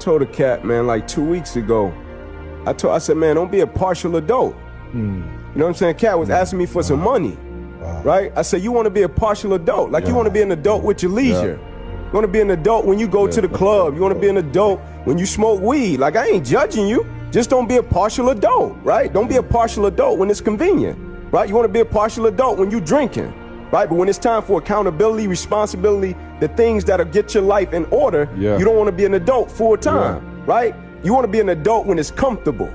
Told a cat, man, like 2 weeks ago, I said, man, don't be a partial adult. You know what I'm saying? Cat was asking me for some money, right? I said, you want to be a partial adult. Like you want to be an adult with your leisure. You want to be an adult when you go to the club. You want to be an adult when you smoke weed. Like, I ain't judging you. Just don't be a partial adult, right? Don't be a partial adult when it's convenient, right? You want to be a partial adult when you drinking, right? But when it's time for accountability, responsibility, the things that'll get your life in order, you don't want to be an adult full time, right? You want to be an adult when it's comfortable,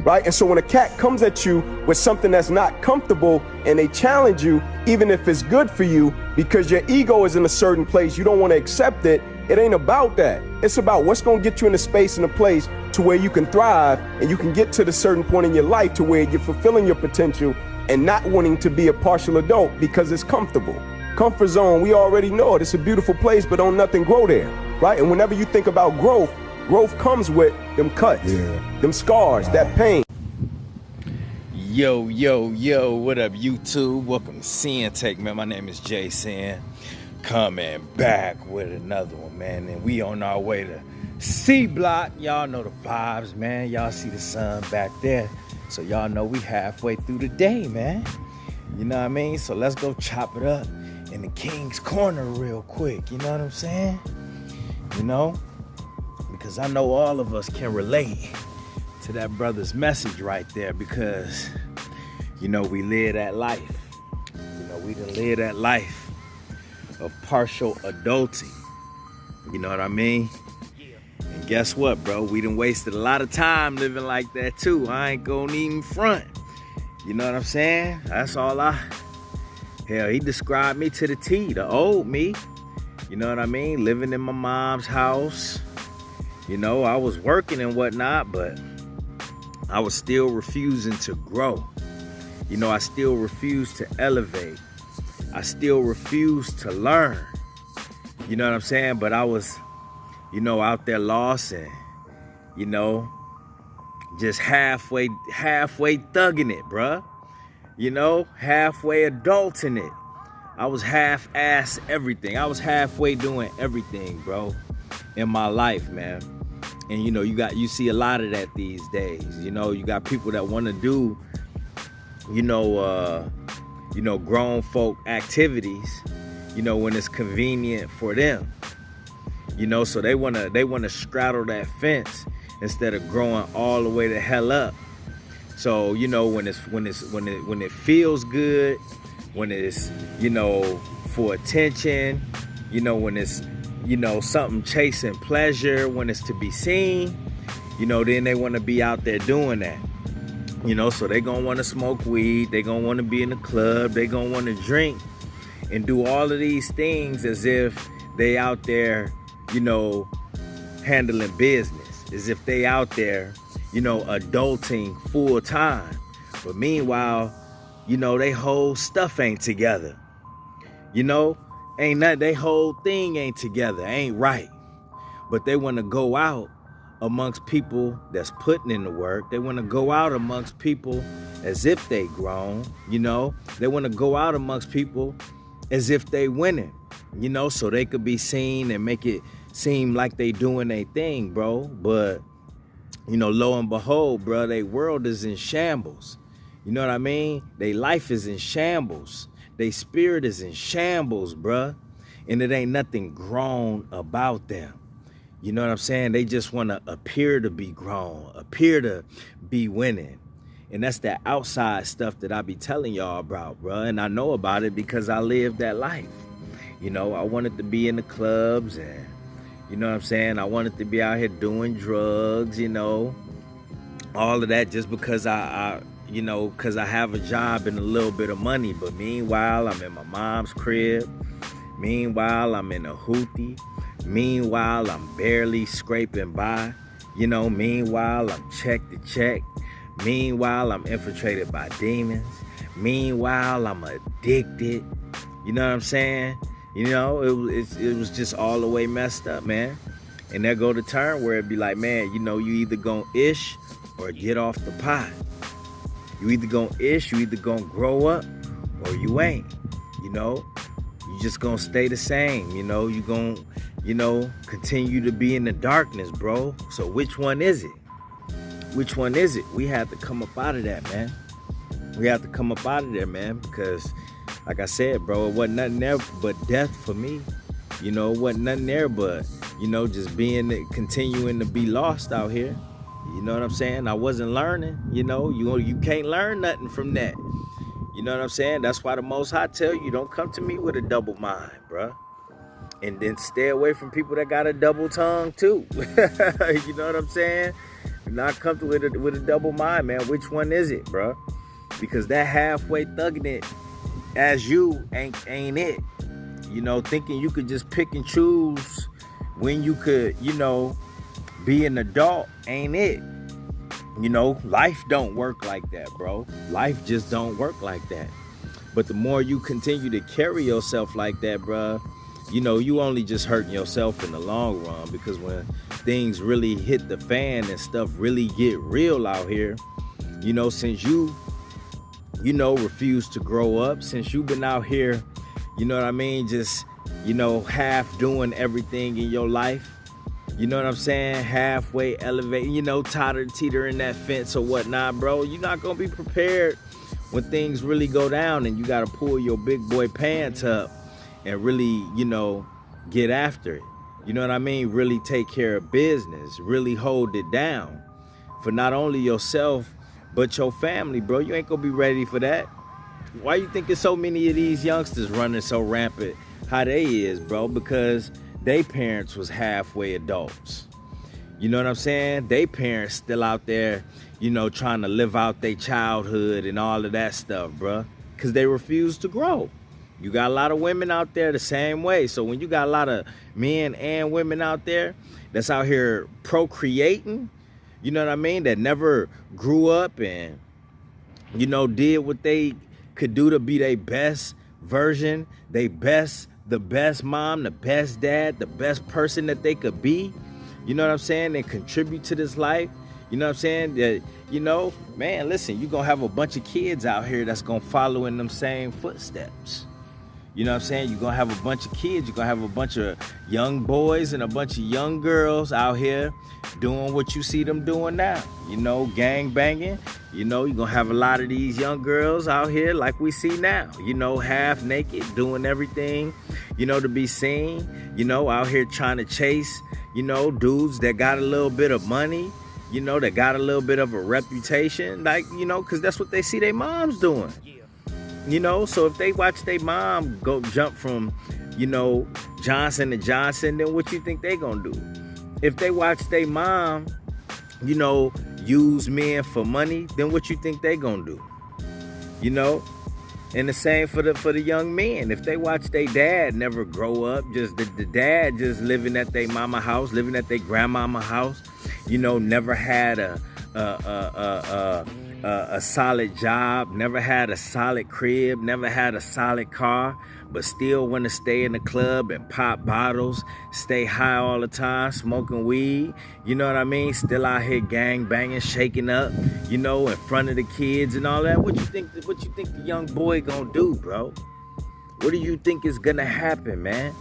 right? And so when a cat comes at you with something that's not comfortable and they challenge you, even if it's good for you, because your ego is in a certain place, you don't want to accept it. It ain't about that. It's about what's going to get you in a space and a place to where you can thrive and you can get to the certain point in your life to where you're fulfilling your potential and not wanting to be a partial adult because it's comfortable. Comfort zone, we already know it. It's a beautiful place, but don't nothing grow there, right? And whenever you think about growth, growth comes with them cuts, them scars, that pain. Yo, what up, YouTube? Welcome to Sinn-Take, man. My name is Jason. Coming back with another one, man. And we on our way to C Block. Y'all know the vibes, man. Y'all see the sun back there. So y'all know we halfway through the day, man. You know what I mean? So let's go chop it up in the King's Corner real quick. You know what I'm saying? You know? Because I know all of us can relate to that brother's message right there, because, you know, we live that life. You know, we done live that life of partial adulting. You know what I mean? And guess what, bro? We done wasted a lot of time living like that too. I ain't gonna even front. You know what I'm saying? That's all hell, he described me to the T, the old me. You know what I mean? Living in my mom's house. You know, I was working and whatnot, but I was still refusing to grow. You know, I still refused to elevate. I still refused to learn. You know what I'm saying? But I was, you know, out there lost and, you know, just halfway thugging it, bruh. You know, halfway adulting it. I was half-ass everything. I was halfway doing everything, bro, in my life, man. And you know, you see a lot of that these days. You know, you got people that want to do, you know, grown folk activities, you know, when it's convenient for them. You know, so they wanna straddle that fence instead of growing all the way the hell up. So, you know, when it feels good, when it's, you know, for attention, you know, when it's, you know, something chasing pleasure, when it's to be seen, you know, then they want to be out there doing that. You know, so they gonna want to smoke weed, they gonna want to be in the club, they gonna want to drink and do all of these things as if they out there, you know, handling business, as if they out there, you know, adulting full time. But meanwhile, you know, they whole stuff ain't together. You know, ain't nothing, they whole thing ain't together, ain't right. But they want to go out amongst people that's putting in the work. They want to go out amongst people as if they grown, you know. They want to go out amongst people as if they winning, you know, so they could be seen and make it seem like they doing their thing, bro. But, you know, lo and behold, bro, their world is in shambles. You know what I mean? Their life is in shambles. Their spirit is in shambles, bruh. And it ain't nothing grown about them. You know what I'm saying? They just want to appear to be grown, appear to be winning. And that's that outside stuff that I be telling y'all about, bruh. And I know about it because I lived that life. You know, I wanted to be in the clubs and, you know what I'm saying? I wanted to be out here doing drugs, you know, all of that just because you know, because I have a job and a little bit of money. But meanwhile, I'm in my mom's crib. Meanwhile, I'm in a hoopty. Meanwhile, I'm barely scraping by. You know, meanwhile, I'm check to check. Meanwhile, I'm infiltrated by demons. Meanwhile, I'm addicted. You know what I'm saying? You know, it was just all the way messed up, man. And there go the turn where it be like, man, you know, you either gonna ish or get off the pot. You either gonna ish, you either gonna grow up, or you ain't. You know, you just gonna stay the same. You know, you gonna continue to be in the darkness, bro. So which one is it? Which one is it? We have to come up out of that, man. We have to come up out of there, man, because like I said, bro, it wasn't nothing there but death for me. It wasn't nothing there but, just continuing to be lost out here. You know what I'm saying? I wasn't learning, you can't learn nothing from that. You know what I'm saying? That's why the Most High tell you, don't come to me with a double mind, bro. And then stay away from people that got a double tongue too. You know what I'm saying? Not come with a double mind, man. Which one is it, bro? Because that halfway thugging it as you ain't it. Thinking you could just pick and choose when you could, be an adult ain't it. Life don't work like that, bro. Life just don't work like that. But the more you continue to carry yourself like that, bro, you only just hurting yourself in the long run, because when things really hit the fan and stuff really get real out here, since you refuse to grow up, since you've been out here, just, half doing everything in your life, halfway elevating, teetering that fence or whatnot, bro, you're not going to be prepared when things really go down and you got to pull your big boy pants up and really, get after it. Really take care of business, really hold it down for not only yourself, but your family, bro. You ain't gonna be ready for that. Why you think there's so many of these youngsters running so rampant how they is, bro? Because they parents was halfway adults. You know what I'm saying? They parents still out there, trying to live out their childhood and all of that stuff, bro. Because they refuse to grow. You got a lot of women out there the same way. So when you got a lot of men and women out there that's out here procreating, that never grew up and, did what they could do to be their best version, the best mom, the best dad, the best person that they could be, and contribute to this life. That, man, listen, you're going to have a bunch of kids out here that's going to follow in them same footsteps. You're going to have a bunch of kids. You're going to have a bunch of young boys and a bunch of young girls out here doing what you see them doing now. Gang banging. You're going to have a lot of these young girls out here like we see now. Half naked, doing everything, to be seen. Out here trying to chase, dudes that got a little bit of money, that got a little bit of a reputation. Like, because that's what they see their moms doing. So if they watch their mom go jump from, Johnson to Johnson, then what you think they gonna do? If they watch their mom, use men for money, then what you think they gonna do? And the same for the young men. If they watch their dad never grow up, just the dad just living at their mama house, living at their grandmama house, never had a solid job, never had a solid crib, never had a solid car, but still want to stay in the club and pop bottles, stay high all the time, smoking weed, still out here gang banging, shaking up, in front of the kids and all that. What you think the young boy gonna do, bro? What do you think is gonna happen, man?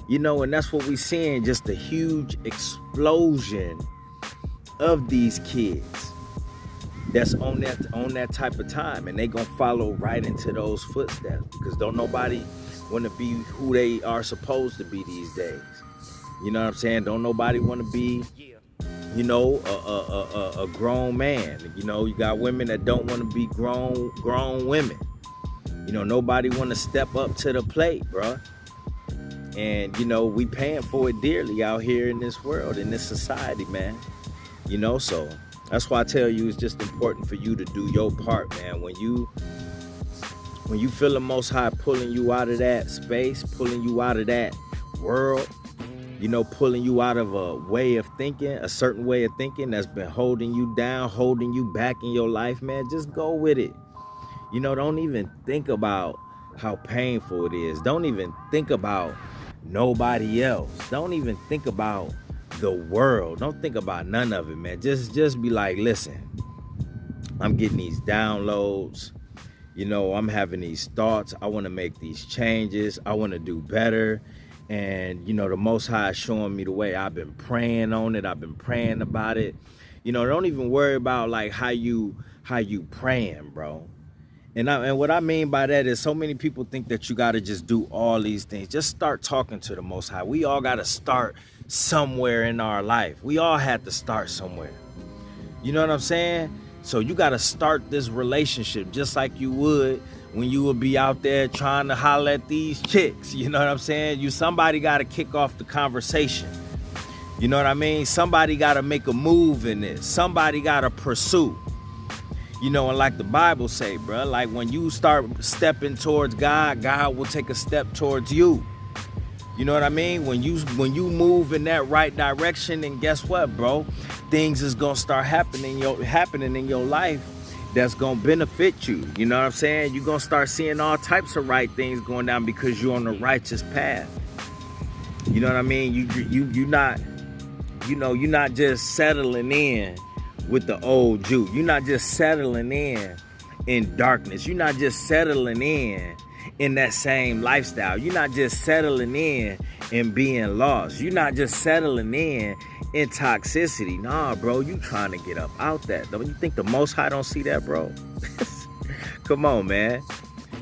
And that's what we seeing, just a huge explosion of these kids that's on that type of time, and they gonna follow right into those footsteps, because don't nobody want to be who they are supposed to be these days. You know what I'm saying? Don't nobody want to be, a grown man. You got women that don't want to be grown women. Nobody want to step up to the plate, bro. And we paying for it dearly out here in this world, in this society, man. So that's why I tell you, it's just important for you to do your part, man. When you feel the Most High pulling you out of that space, pulling you out of that world, pulling you out of a way of thinking, a certain way of thinking that's been holding you down, holding you back in your life, man, just go with it. Don't even think about how painful it is. Don't even think about nobody else. Don't even think about the world. Don't think about none of it, man. Just be like, listen, I'm getting these downloads. I'm having these thoughts. I want to make these changes. I want to do better. And, the Most High is showing me the way. I've been praying on it. I've been praying about it. Don't even worry about like how you praying, bro. And what I mean by that is so many people think that you got to just do all these things. Just start talking to the Most High. We all got to start somewhere in our life. We all had to start somewhere. You know what I'm saying? So you got to start this relationship just like you would when you would be out there trying to holler at these chicks. You know what I'm saying? Somebody got to kick off the conversation. You know what I mean? Somebody got to make a move in this. Somebody got to pursue. And like the Bible say, bro, like when you start stepping towards God, God will take a step towards you. You know what I mean? When you move in that right direction, and guess what, bro? Things is gonna start happening in your life that's gonna benefit you. You know what I'm saying? You're gonna start seeing all types of right things going down because you're on the righteous path. You know what I mean? You're not just settling in with the old Jew. You're not just settling in darkness. You're not just settling in that same lifestyle. You're not just settling in being lost. You're not just settling in toxicity. Nah, bro, you trying to get up out that. Don't you think the Most High don't see that, bro? Come on, man.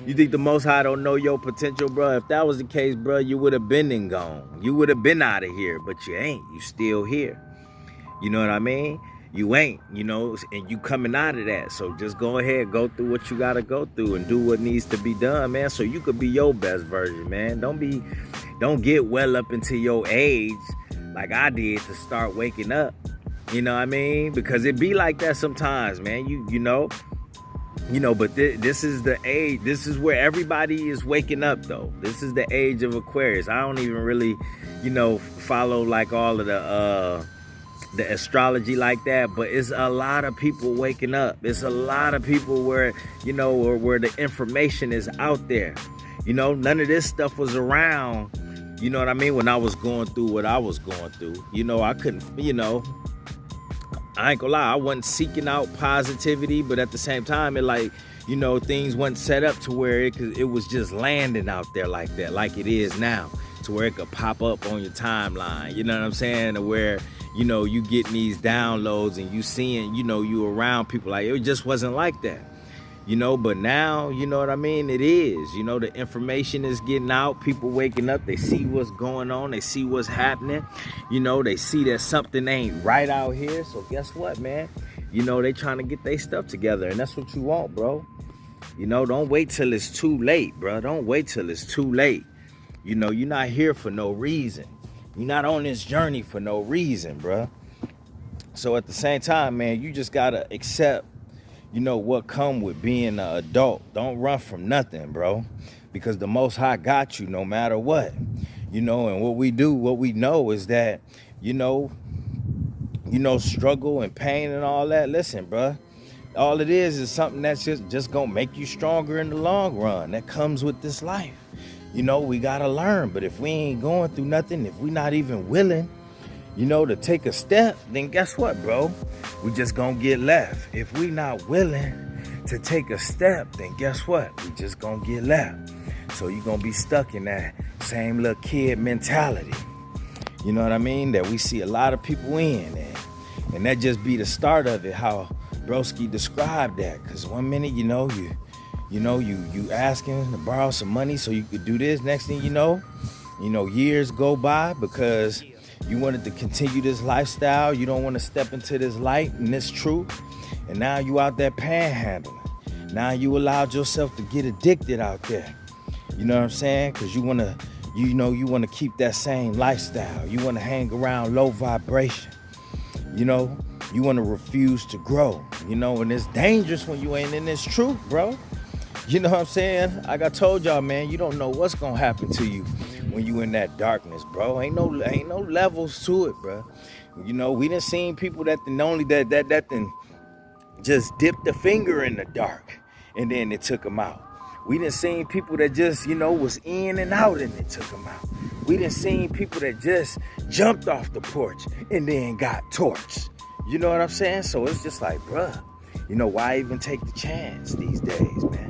You think the Most High don't know your potential, bro? If that was the case, bro, you would have been and gone. You would have been out of here, but you ain't. You still here. You know what I mean? You ain't, and you coming out of that. So just go ahead, go through what you got to go through and do what needs to be done, man, so you could be your best version, man. Don't get well up into your age like I did to start waking up. You know what I mean? Because it be like that sometimes, man. But this is the age. This is where everybody is waking up, though. This is the age of Aquarius. I don't even really, follow like all of the astrology like that, but it's a lot of people waking up. It's a lot of people where the information is out there. None of this stuff was around, you know what I mean, when I was going through what I was going through. I couldn't, I ain't gonna lie, I wasn't seeking out positivity, but at the same time, things wasn't set up to where it was just landing out there like that, like it is now, to where it could pop up on your timeline. You know what I'm saying? To where you getting these downloads and you seeing, you around people. Like, it just wasn't like that, but now, you know what I mean? It is, the information is getting out, people waking up, they see what's going on, they see what's happening, they see that something ain't right out here. So guess what, man? They trying to get their stuff together, and that's what you want, bro. Don't wait till it's too late, bro. Don't wait till it's too late. You're not here for no reason. You're not on this journey for no reason, bruh. So at the same time, man, you just gotta accept, what come with being an adult. Don't run from nothing, bro. Because the Most High got you no matter what. And what we know is that, struggle and pain and all that. Listen, bruh. All it is something that's just gonna make you stronger in the long run. That comes with this life. We gotta learn, but if we ain't going through nothing, if we not even willing, to take a step, then guess what, bro? We just gonna get left. If we not willing to take a step, then guess what? We just gonna get left. So you gonna be stuck in that same little kid mentality. You know what I mean? That we see a lot of people in, and that just be the start of it, how Broski described that. Cause one minute, you asking to borrow some money so you could do this. Next thing you know, years go by because you wanted to continue this lifestyle. You don't want to step into this light and this truth. And now you out there panhandling. Now you allowed yourself to get addicted out there. You know what I'm saying? Because you want to keep that same lifestyle. You want to hang around low vibration. You want to refuse to grow. And it's dangerous when you ain't in this truth, bro. You know what I'm saying? Like I told y'all, man, you don't know what's gonna happen to you when you in that darkness, bro. Ain't no levels to it, bro. We done seen people that just dipped the finger in the dark and then it took them out. We done seen people that just, was in and out and it took them out. We done seen people that just jumped off the porch and then got torched. You know what I'm saying? So it's just like, bruh, why even take the chance these days, man?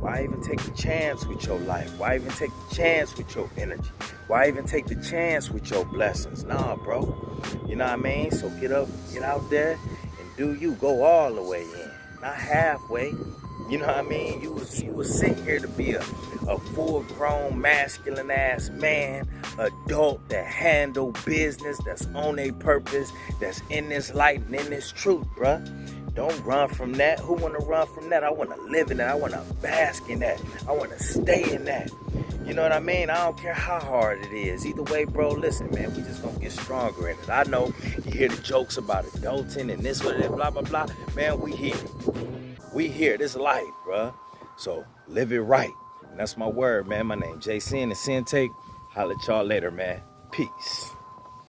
Why even take the chance with your life? Why even take the chance with your energy? Why even take the chance with your blessings? Nah, bro. You know what I mean? So get up, get out there, and do you. Go all the way in, not halfway. You know what I mean? You was sent here to be a full-grown, masculine-ass man, adult that handle business, that's on a purpose, that's in this light and in this truth, bruh. Don't run from that. Who want to run from that? I want to live in that. I want to bask in that. I want to stay in that. You know what I mean? I don't care how hard it is. Either way, bro, listen, man, we just going to get stronger in it. I know you hear the jokes about adulting and this, blah, blah, blah. Man, we here. We here. This life, bruh. So live it right. And that's my word, man. My name Sinn and Sinn-Take. Holla at y'all later, man. Peace.